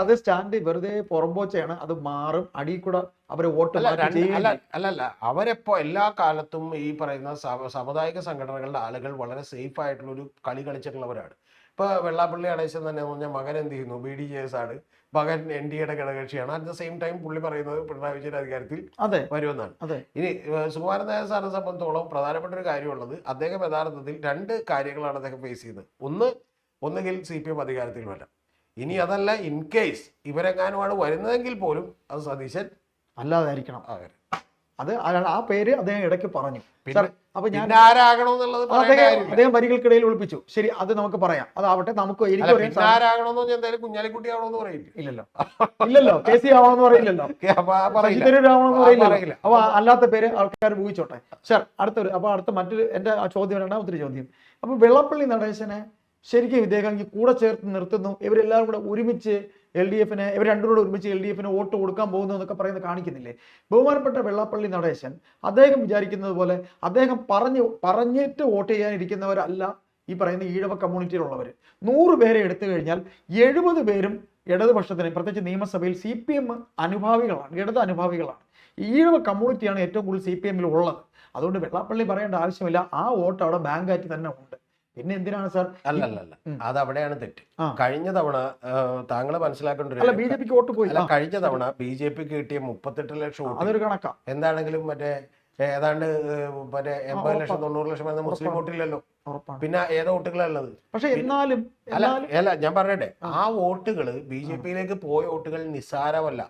അത് സ്റ്റാൻഡ് വെറുതെ പുറമ്പോച്ചയാണ്. അത് മാറും, അടിയിൽ കൂടെ അവര് വോട്ട് അല്ലല്ല. അവരെപ്പോ എല്ലാ കാലത്തും ഈ പറയുന്ന സാമുദായിക സംഘടനകളുടെ ആളുകൾ വളരെ സേഫ് ആയിട്ടുള്ള ഒരു കളി കളിച്ചിട്ടുള്ളവരാണ്. ഇപ്പൊ വെള്ളാപ്പള്ളി നടേശൻ തന്നെ പറഞ്ഞാൽ മകൻ എന്ത് ചെയ്യുന്നു, BDJS ആണ്, മകൻ NDAയുടെ ഘടകകക്ഷിയാണ്. അറ്റ് ദ സെയിം ടൈം പുള്ളി പറയുന്നത് പിണറായി വിജയൻ അധികാരത്തിൽ വരുമെന്നാണ്. ഇനി സുകുമാരൻ നായർ സാറിനെ സംബന്ധിച്ചോളം പ്രധാനപ്പെട്ട ഒരു കാര്യമുള്ളത്, അദ്ദേഹം യഥാർത്ഥത്തിൽ 2 കാര്യങ്ങളാണ് അദ്ദേഹം ഫേസ് ചെയ്യുന്നത്. ഒന്നുകിൽ CPM അധികാരത്തിൽ വരാം. ഇനി അതല്ല, ഇൻ കേസ് ഇവരെങ്ങാനുമാണ് വരുന്നതെങ്കിൽ പോലും അത് സതീശൻ അല്ലാതായിരിക്കണം. അത് ആ പേര് അദ്ദേഹം ഇടയ്ക്ക് പറഞ്ഞു. സാർ അപ്പൊ ഞാൻ അദ്ദേഹം വരികൾക്കിടയിൽ ഒളിപ്പിച്ചു. ശരി, അത് നമുക്ക് പറയാം, അതാവട്ടെ. നമുക്ക് ഇല്ലല്ലോ KC ആവണമെന്ന് പറയില്ലല്ലോ, ആവണമെന്ന് പറയില്ലല്ലോ. അപ്പൊ അല്ലാത്ത പേര് ആൾക്കാർ ഊഹിച്ചോട്ടെ. സാർ അടുത്ത മറ്റൊരു എന്റെ ചോദ്യം, രണ്ടാമത്തെ ചോദ്യം. അപ്പൊ വെള്ളാപ്പള്ളി നടേശനെ ശരിക്കും ഇദ്ദേഹം കൂടെ ചേർത്ത് നിർത്തുന്നു, ഇവരെല്ലാവരും കൂടെ ഒരുമിച്ച് LDF-നെ, ഇവർ രണ്ടുകൂടെ ഒരുമിച്ച് LDF-ന് വോട്ട് കൊടുക്കാൻ പോകുന്നു എന്നൊക്കെ പറയുന്നത് കാണിക്കുന്നില്ലേ? ബഹുമാനപ്പെട്ട വെള്ളാപ്പള്ളി നടേശൻ അദ്ദേഹം വിചാരിക്കുന്നത് പോലെ അദ്ദേഹം പറഞ്ഞിട്ട് വോട്ട് ചെയ്യാനിരിക്കുന്നവരല്ല ഈ പറയുന്ന ഈഴവ കമ്മ്യൂണിറ്റിയിലുള്ളവർ. 100 പേരെ എടുത്തു കഴിഞ്ഞാൽ 70 പേരും ഇടതുപക്ഷത്തിന്, പ്രത്യേകിച്ച് നിയമസഭയിൽ CPM അനുഭാവികളാണ്, ഇടത് അനുഭാവികളാണ്. ഈഴവ കമ്മ്യൂണിറ്റിയാണ് ഏറ്റവും കൂടുതൽ CPM-ൽ ഉള്ളത്. അതുകൊണ്ട് വെള്ളാപ്പള്ളി പറയേണ്ട ആവശ്യമില്ല, ആ വോട്ട് അവിടെ ബാങ്കായിട്ട് തന്നെ ഉണ്ട്. പിന്നെ എന്തിനാണ് സാർ? അല്ലല്ല, അത് അവിടെയാണ് തെറ്റ്. കഴിഞ്ഞ തവണ താങ്കൾ മനസ്സിലാക്കേണ്ട BJP-ക്ക് വോട്ട് പോയി. കഴിഞ്ഞ തവണ BJP-ക്ക് കിട്ടിയ 38 ലക്ഷം വോട്ട് അതൊരു കണക്കാ. എന്താണെങ്കിലും മറ്റേ ഏതാണ്ട് 80 ലക്ഷം 90 ലക്ഷം എന്ന മുസ്ലിം വോട്ടില്ലല്ലോ. പിന്നെ ഏതോ വോട്ടുകളുള്ളത്. പക്ഷെ എന്നാലും അല്ല ഞാൻ പറയട്ടെ, ആ വോട്ടുകൾ BJP-യിലേക്ക് പോയ വോട്ടുകൾ നിസ്സാരമല്ല.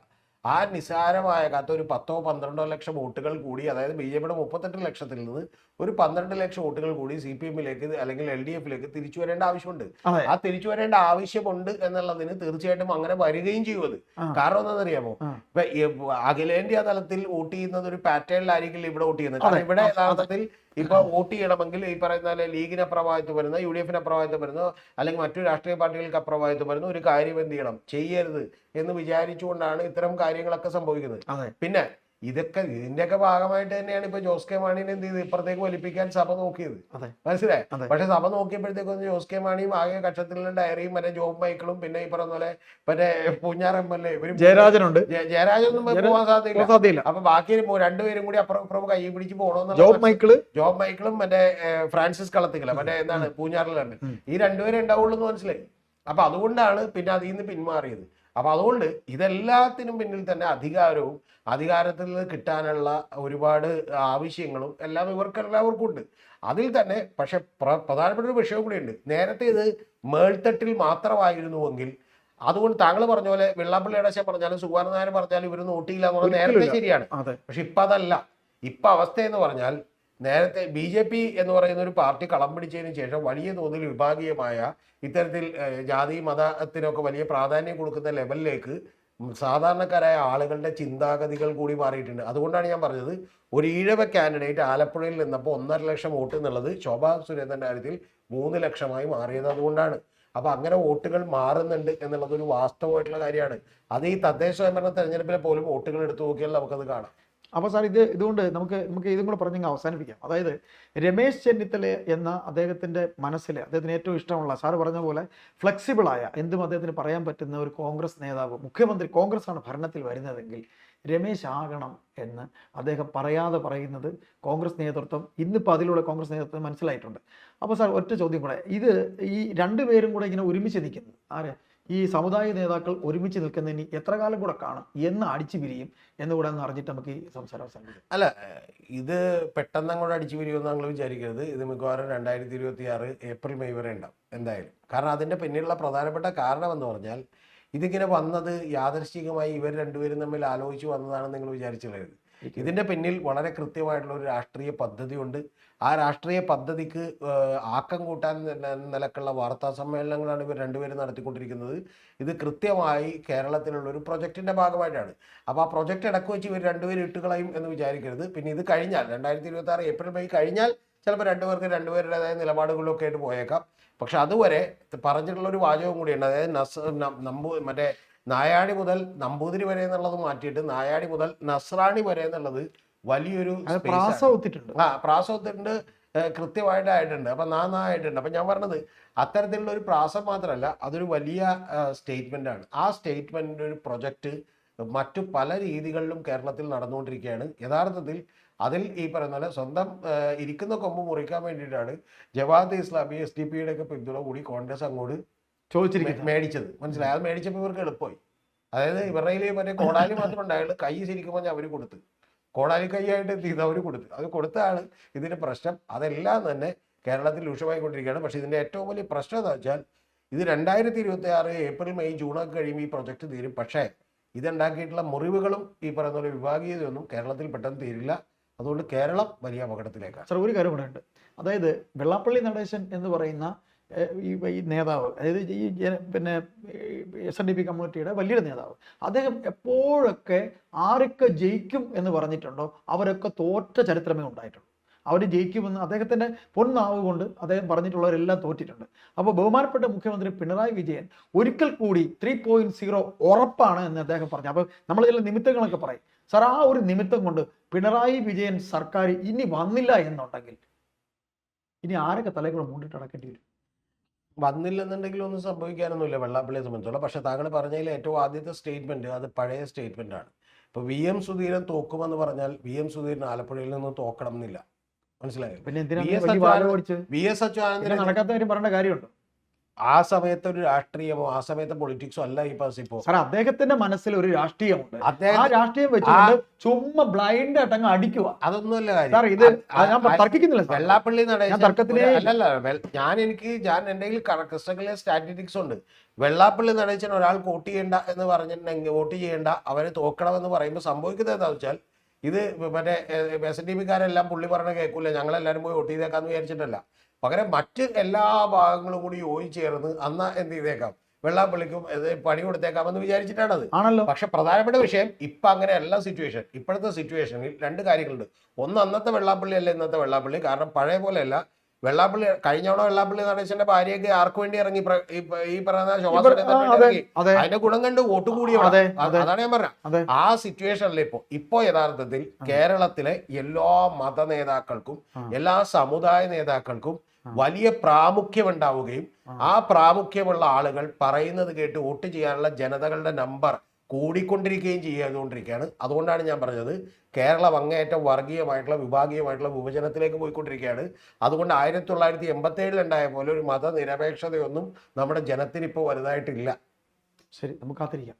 ആ നിസ്സാരമായ ഒരു 10-12 ലക്ഷം വോട്ടുകൾ കൂടി, അതായത് BJP-യുടെ 38 ലക്ഷത്തിൽ നിന്ന് ഒരു 12 ലക്ഷം വോട്ടുകൾ കൂടി CPM-ലേക്ക് അല്ലെങ്കിൽ LDF-ലേക്ക് തിരിച്ചു വരേണ്ട ആവശ്യമുണ്ട്. ആ തിരിച്ചു വരേണ്ട ആവശ്യമുണ്ട് എന്നുള്ളതിന് തീർച്ചയായിട്ടും അങ്ങനെ വരികയും ചെയ്യുന്നത്. കാരണം എന്താണെന്നറിയാമോ? ഇപ്പൊ അഖിലേന്ത്യാ തലത്തിൽ വോട്ട് ചെയ്യുന്നത് ഒരു പാറ്റേണിലായിരിക്കില്ല ഇവിടെ വോട്ട് ചെയ്യുന്നത്. കാരണം ഇവിടെ യഥാർത്ഥത്തിൽ ഇപ്പൊ വോട്ട് ചെയ്യണമെങ്കിൽ ഈ പറയുന്ന ലീഗിന് അപ്രഭാവിത്വം വരുന്ന, UDF-ന് അപ്രഭാവിത്വം വരുന്ന, അല്ലെങ്കിൽ മറ്റു രാഷ്ട്രീയ പാർട്ടികൾക്ക് അപ്രഭാവിത്വം വരുന്ന ഒരു കാര്യം എന്ത് ചെയ്യണം, ചെയ്യരുത് എന്ന് വിചാരിച്ചുകൊണ്ടാണ് ഇത്തരം കാര്യങ്ങളൊക്കെ സംഭവിക്കുന്നത്. പിന്നെ ഇതിന്റെയൊക്കെ ഭാഗമായിട്ട് തന്നെയാണ് ഇപ്പൊ ജോസ് കെ മാണിനെ എന്ത് ചെയ്ത് ഇപ്പുറത്തേക്ക് വലിപ്പിക്കാൻ സഭ നോക്കിയത്. മനസ്സിലായി? പക്ഷെ സഭ നോക്കിയപ്പോഴത്തേക്കും ജോസ് കെ മാണിയും ആകെ കക്ഷത്തിലുള്ള ഡയറിയും മറ്റേ ജോബ് മൈക്കിളും പിന്നെ ഈ പറഞ്ഞ പോലെ മറ്റേ പൂഞ്ഞാർ MLA ജയരാജനുണ്ട്, ജയരാജൊന്നും പോകാൻ സാധ്യതയില്ല. അപ്പൊ ബാക്കി രണ്ടുപേരും കൂടി അപ്പുറം കൈ പിടിച്ച് പോകണമെന്നുള്ള ജോബ് മൈക്കിളും മറ്റേ ഫ്രാൻസിസ് കളത്തിക്കല മറ്റേ എന്താണ് പൂഞ്ഞാറിലെ MLA, ഈ രണ്ടുപേരും ഉണ്ടാവുള്ളൂ എന്ന് മനസ്സിലായി. അപ്പൊ അതുകൊണ്ടാണ് പിന്നെ അതിൽ നിന്ന് പിന്മാറിയത്. അപ്പൊ അതുകൊണ്ട് ഇതെല്ലാത്തിനും പിന്നിൽ തന്നെ അധികാരത്തിൽ കിട്ടാനുള്ള ഒരുപാട് ആവശ്യങ്ങളും എല്ലാം ഇവർക്കെല്ലാവർക്കും ഉണ്ട്. അതിൽ തന്നെ പക്ഷെ പ്രധാനപ്പെട്ട ഒരു വിഷയം കൂടിയുണ്ട്. നേരത്തെ ഇത് മേൽത്തട്ടിൽ മാത്രമായിരുന്നുവെങ്കിൽ, അതുകൊണ്ട് താങ്കൾ പറഞ്ഞ പോലെ വെള്ളാപ്പള്ളി നടേശൻ പറഞ്ഞാലും സുകുമാരൻ നായർ പറഞ്ഞാലും ഇവർ നോട്ടിയില്ല എന്നുള്ളത് നേരത്തെ ശരിയാണ്. പക്ഷെ ഇപ്പൊ അതല്ല. ഇപ്പൊ അവസ്ഥ എന്ന് പറഞ്ഞാൽ, നേരത്തെ BJP എന്ന് പറയുന്ന ഒരു പാർട്ടി കളം പിടിച്ചതിന് ശേഷം വലിയ തോതിൽ വിഭാഗീയമായ ഇത്തരത്തിൽ ജാതി മതത്തിനൊക്കെ വലിയ പ്രാധാന്യം കൊടുക്കുന്ന ലെവലിലേക്ക് സാധാരണക്കാരായ ആളുകളുടെ ചിന്താഗതികൾ കൂടി മാറിയിട്ടുണ്ട്. അതുകൊണ്ടാണ് ഞാൻ പറഞ്ഞത്, ഒരു ഈഴവ കാൻഡിഡേറ്റ് ആലപ്പുഴയിൽ നിന്നപ്പോൾ 1.5 ലക്ഷം വോട്ട് എന്നുള്ളത് ശോഭാ സുരേന്ദ്രന്റെ കാര്യത്തിൽ 3 ലക്ഷമായി മാറിയത് അതുകൊണ്ടാണ്. അപ്പൊ അങ്ങനെ വോട്ടുകൾ മാറുന്നുണ്ട് എന്നുള്ളത് ഒരു വാസ്തവമായിട്ടുള്ള കാര്യമാണ്. അത് ഈ തദ്ദേശ സ്വയംഭരണ തെരഞ്ഞെടുപ്പിലെ പോലും വോട്ടുകൾ എടുത്തു നോക്കിയാൽ നമുക്കത് കാണാം. അപ്പോൾ സാർ ഇതുകൊണ്ട് നമുക്ക് ഇതും കൂടെ പറഞ്ഞെങ്കിൽ അവസാനിപ്പിക്കാം. അതായത് രമേശ് ചെന്നിത്തല എന്ന അദ്ദേഹത്തിൻ്റെ മനസ്സിൽ അദ്ദേഹത്തിന് ഏറ്റവും ഇഷ്ടമുള്ള, സാറ് പറഞ്ഞ പോലെ ഫ്ലെക്സിബിളായ എന്തും അദ്ദേഹത്തിന് പറയാൻ പറ്റുന്ന ഒരു കോൺഗ്രസ് നേതാവ്, മുഖ്യമന്ത്രി, കോൺഗ്രസ്സാണ് ഭരണത്തിൽ വരുന്നതെങ്കിൽ രമേശ് ആകണം എന്ന് അദ്ദേഹം പറയാതെ പറയുന്നത് കോൺഗ്രസ് നേതൃത്വം, ഇന്നിപ്പോൾ അതിലൂടെ കോൺഗ്രസ് നേതൃത്വം മനസ്സിലായിട്ടുണ്ട്. അപ്പോൾ സാർ ഒറ്റ ചോദ്യം കൂടെ, ഈ രണ്ടുപേരും കൂടെ ഇങ്ങനെ ഒരുമിച്ച് നിൽക്കുന്നു, ഈ സമുദായ നേതാക്കൾ ഒരുമിച്ച് നിൽക്കുന്നതിന് എത്ര കാലം കൂടെ കാണും, എന്ന് അടിച്ചു പിരിയും എന്നുകൂടെ ഒന്ന് അറിഞ്ഞിട്ട് നമുക്ക് ഈ സംസാരം അവസാനിപ്പിക്കാം. അല്ല, ഇത് പെട്ടെന്ന് അങ്ങോട്ട് അടിച്ചു പിരിയുമെന്ന് നിങ്ങൾ വിചാരിക്കരുത്. ഇത് മിക്കവാറും 2026 ഏപ്രിൽ മെയ് വരെ ഉണ്ടാവും എന്തായാലും. കാരണം അതിൻ്റെ പിന്നിലുള്ള പ്രധാനപ്പെട്ട കാരണം എന്ന് പറഞ്ഞാൽ, ഇതിങ്ങനെ വന്നത് യാദൃശ്ചികമായി ഇവർ രണ്ടുപേരും തമ്മിൽ ആലോചിച്ച് വന്നതാണെന്ന് നിങ്ങൾ വിചാരിച്ചില്ലത്. ഇതിൻ്റെ പിന്നിൽ വളരെ കൃത്യമായിട്ടുള്ള ഒരു രാഷ്ട്രീയ പദ്ധതിയുണ്ട്. ആ രാഷ്ട്രീയ പദ്ധതിക്ക് ആക്കം കൂട്ടാൻ നിലക്കുള്ള വാർത്താ സമ്മേളനങ്ങളാണ് ഇവർ രണ്ടുപേരും നടത്തിക്കൊണ്ടിരിക്കുന്നത്. ഇത് കൃത്യമായി കേരളത്തിലുള്ള ഒരു പ്രൊജക്റ്റിൻ്റെ ഭാഗമായിട്ടാണ്. അപ്പോൾ ആ പ്രൊജക്റ്റ് ഇടക്ക് വെച്ച് ഇവർ രണ്ടുപേരും ഇട്ടുകളയും എന്ന് വിചാരിക്കരുത്. പിന്നെ ഇത് കഴിഞ്ഞാൽ 2026 ഏപ്രിൽ മെയ് കഴിഞ്ഞാൽ ചിലപ്പോൾ രണ്ടുപേരുടേതായ നിലപാടുകളിലൊക്കെ ആയിട്ട് പോയേക്കാം. പക്ഷെ അതുവരെ പറഞ്ഞിട്ടുള്ള ഒരു വാചകം കൂടിയുണ്ട്. അതായത് മറ്റേ നായാടി മുതൽ നമ്പൂതിരി വരെ എന്നുള്ളത് മാറ്റിയിട്ട് നായാടി മുതൽ നസ്രാണി വരെ എന്നുള്ളത് വലിയൊരു പ്രാസവത്തിട്ടുണ്ട്, കൃത്യമായിട്ടായിട്ടുണ്ട്. അപ്പം ആയിട്ടുണ്ട്. അപ്പം ഞാൻ പറഞ്ഞത് അത്തരത്തിലുള്ള ഒരു പ്രാസം മാത്രമല്ല, അതൊരു വലിയ സ്റ്റേറ്റ്മെന്റ് ആണ്. ആ സ്റ്റേറ്റ്മെന്റിന്റെ ഒരു പ്രൊജക്റ്റ് മറ്റു പല രീതികളിലും കേരളത്തിൽ നടന്നുകൊണ്ടിരിക്കുകയാണ്. യഥാർത്ഥത്തിൽ അതിൽ ഈ പറയുന്ന പോലെ സ്വന്തം ഇരിക്കുന്ന കൊമ്പ് മുറിക്കാൻ വേണ്ടിയിട്ടാണ് ജമാഅത്തെ ഇസ്ലാമി SDP-യുടെ ഒക്കെ പിന്തുണ കൂടി കോൺഗ്രസ് അങ്ങോട്ട് മേടിച്ചത്. മനസ്സിലായി? അത് മേടിച്ചപ്പോൾ ഇവർക്ക് എളുപ്പമായി. അതായത് ഇവരുടെ മറ്റേ കോടാലി മാത്രം ഉണ്ടായുള്ളൂ, കൈ ശരിക്കും പറഞ്ഞാൽ അവർ കൊടുത്ത്, കോടാലി കൈയായിട്ട് എന്ത് ചെയ്ത് അവർ കൊടുത്ത്. അത് കൊടുത്താണ് ഇതിന്റെ പ്രശ്നം. അതെല്ലാം തന്നെ കേരളത്തിൽ രൂക്ഷമായിക്കൊണ്ടിരിക്കുകയാണ്. പക്ഷെ ഇതിന്റെ ഏറ്റവും വലിയ പ്രശ്നം എന്താ വെച്ചാൽ, ഇത് 2026 ഏപ്രിൽ മെയ് ജൂണൊക്കെ കഴിയുമ്പോൾ ഈ പ്രൊജക്ട് തീരും. പക്ഷേ ഇതുണ്ടാക്കിയിട്ടുള്ള മുറിവുകളും ഈ പറയുന്ന പോലെ വിഭാഗീയതയൊന്നും കേരളത്തിൽ പെട്ടെന്ന് തീരില്ല. അതുകൊണ്ട് കേരളം വലിയ അപകടത്തിലേക്കാണ്. സാർ, ഒരു കാര്യം കൂടെ ഉണ്ട്. അതായത് വെള്ളാപ്പള്ളി നടേശൻ എന്ന് പറയുന്ന ഈ നേതാവ്, അതായത് ഈ പിന്നെ SNDP കമ്മ്യൂണിറ്റിയുടെ വലിയൊരു നേതാവ്, അദ്ദേഹം എപ്പോഴൊക്കെ ആരൊക്കെ ജയിക്കും എന്ന് പറഞ്ഞിട്ടുണ്ടോ അവരൊക്കെ തോറ്റ ചരിത്രമേ ഉണ്ടായിട്ടുള്ളൂ. അവർ ജയിക്കുമെന്ന് അദ്ദേഹത്തിൻ്റെ പൊന്നാവ് കൊണ്ട് അദ്ദേഹം പറഞ്ഞിട്ടുള്ളവരെല്ലാം തോറ്റിട്ടുണ്ട്. അപ്പോൾ ബഹുമാനപ്പെട്ട മുഖ്യമന്ത്രി പിണറായി വിജയൻ ഒരിക്കൽ കൂടി 3.0 ഉറപ്പാണ് എന്ന് അദ്ദേഹം പറഞ്ഞു. അപ്പോൾ നമ്മൾ ചില നിമിത്തങ്ങളൊക്കെ പറയും. സാർ, ആ ഒരു നിമിത്തം കൊണ്ട് പിണറായി വിജയൻ സർക്കാർ ഇനി വന്നില്ല എന്നുണ്ടെങ്കിൽ ഇനി ആരൊക്കെ തലകൂടെ മൂണ്ടിട്ട് അടക്കേണ്ടി വരും? വന്നില്ലെന്നുണ്ടെങ്കിൽ ഒന്നും സംഭവിക്കാനൊന്നുമില്ല വെള്ളാപ്പള്ളിയെ സംബന്ധിച്ചോളം. പക്ഷെ താങ്കൾ പറഞ്ഞതിൽ ഏറ്റവും ആദ്യത്തെ സ്റ്റേറ്റ്മെന്റ് അത് പഴയ സ്റ്റേറ്റ്മെന്റ് ആണ്. ഇപ്പൊ VM സുധീരൻ തോക്കുമെന്ന് പറഞ്ഞാൽ VM സുധീരൻ ആലപ്പുഴയിൽ നിന്ന് തോക്കണം എന്നില്ല. മനസ്സിലായോ? പിന്നെ VS അച്യുതാനന്ദൻ നടക്കാത്ത കാര്യം പറയേണ്ട കാര്യമുണ്ട്. ആ സമയത്ത് ഒരു രാഷ്ട്രീയമോ ആ സമയത്ത് പൊളിറ്റിക്സോ അല്ല ഈ ഇപ്പോ. സാർ, അദ്ദേഹത്തിന്റെ മനസ്സിൽ ഒരു രാഷ്ട്രീയമുണ്ട്. ആ രാഷ്ട്രീയം വെച്ചുകൊണ്ട് ചുമ്മാ ബ്ലൈൻഡ് ആയിട്ട് അങ്ങ് അടിക്കുക. അതൊന്നുമല്ല കാര്യം. ഇത് ഞാൻ തർക്കിക്കുന്നില്ല. വെള്ളാപ്പള്ളി തർക്കത്തിനെ അല്ലല്ല, ഞാൻ എന്റെ കയ്യിൽ സ്റ്റാറ്റിസ്റ്റിക്സ് ഉണ്ട്. വെള്ളാപ്പള്ളി നടേശൻ ഒരാൾ വോട്ട് ചെയ്യേണ്ട എന്ന് പറഞ്ഞിട്ടുണ്ടെങ്കിൽ വോട്ട് ചെയ്യേണ്ട, അവരെ തോക്കണമെന്ന് പറയുമ്പോൾ സംഭവിക്കുന്നത് എന്താണെന്ന് വെച്ചാൽ ഇത് മറ്റേ SNDP-കാരെല്ലാം പുള്ളി പറഞ്ഞ കേൾക്കൂല, ഞങ്ങളെല്ലാവരും പോയി വോട്ട് ചെയ്തേക്കാന്ന് വിചാരിച്ചിട്ടല്ല. പകരം മറ്റ് എല്ലാ ഭാഗങ്ങളും കൂടി യോജിച്ചേർന്ന് അന്ന് എന്ത് ചെയ്തേക്കാം, വെള്ളാപ്പള്ളിക്കും പണി കൊടുത്തേക്കാമെന്ന് വിചാരിച്ചിട്ടാണത്. ആണല്ലോ. പക്ഷെ പ്രധാനപ്പെട്ട വിഷയം ഇപ്പൊ അങ്ങനെയല്ല സിറ്റുവേഷൻ. ഇപ്പോഴത്തെ സിറ്റുവേഷനിൽ രണ്ട് കാര്യങ്ങളുണ്ട്. ഒന്ന്, അന്നത്തെ വെള്ളാപ്പള്ളി അല്ല ഇന്നത്തെ വെള്ളാപ്പള്ളി. കാരണം പഴയ പോലെയല്ല വെള്ളാപ്പള്ളി. കഴിഞ്ഞോടെ വെള്ളാപ്പള്ളി നടേശന്റെ ഭാര്യയ്ക്ക് ആർക്ക് വേണ്ടി ഇറങ്ങി ഈ പറയുന്ന ഇറങ്ങി, അതിന്റെ ഗുണം കണ്ട് വോട്ട് കൂടിയാണ്. അതാണ് ഞാൻ പറഞ്ഞത്. ആ സിറ്റുവേഷനിൽ ഇപ്പോ യഥാർത്ഥത്തിൽ കേരളത്തിലെ എല്ലാ മത നേതാക്കൾക്കും എല്ലാ സമുദായ നേതാക്കൾക്കും വലിയ പ്രാമുഖ്യം ഉണ്ടാവുകയും ആ പ്രാമുഖ്യമുള്ള ആളുകൾ പറയുന്നത് കേട്ട് വോട്ട് ചെയ്യാനുള്ള ജനതകളുടെ നമ്പർ കൂടിക്കൊണ്ടിരിക്കുകയും ചെയ്തുകൊണ്ടിരിക്കുകയാണ്. അതുകൊണ്ടാണ് ഞാൻ പറഞ്ഞത് കേരളം അങ്ങേയറ്റം വർഗീയമായിട്ടുള്ള വിഭാഗീയമായിട്ടുള്ള വിഭജനത്തിലേക്ക് പോയിക്കൊണ്ടിരിക്കുകയാണ്. അതുകൊണ്ട് 1987 ഉണ്ടായ പോലെ ഒരു മതനിരപേക്ഷതയൊന്നും നമ്മുടെ ജനത്തിന് ഇപ്പോൾ വലുതായിട്ടില്ല. ശരി, നമുക്ക് കാത്തിരിക്കാം.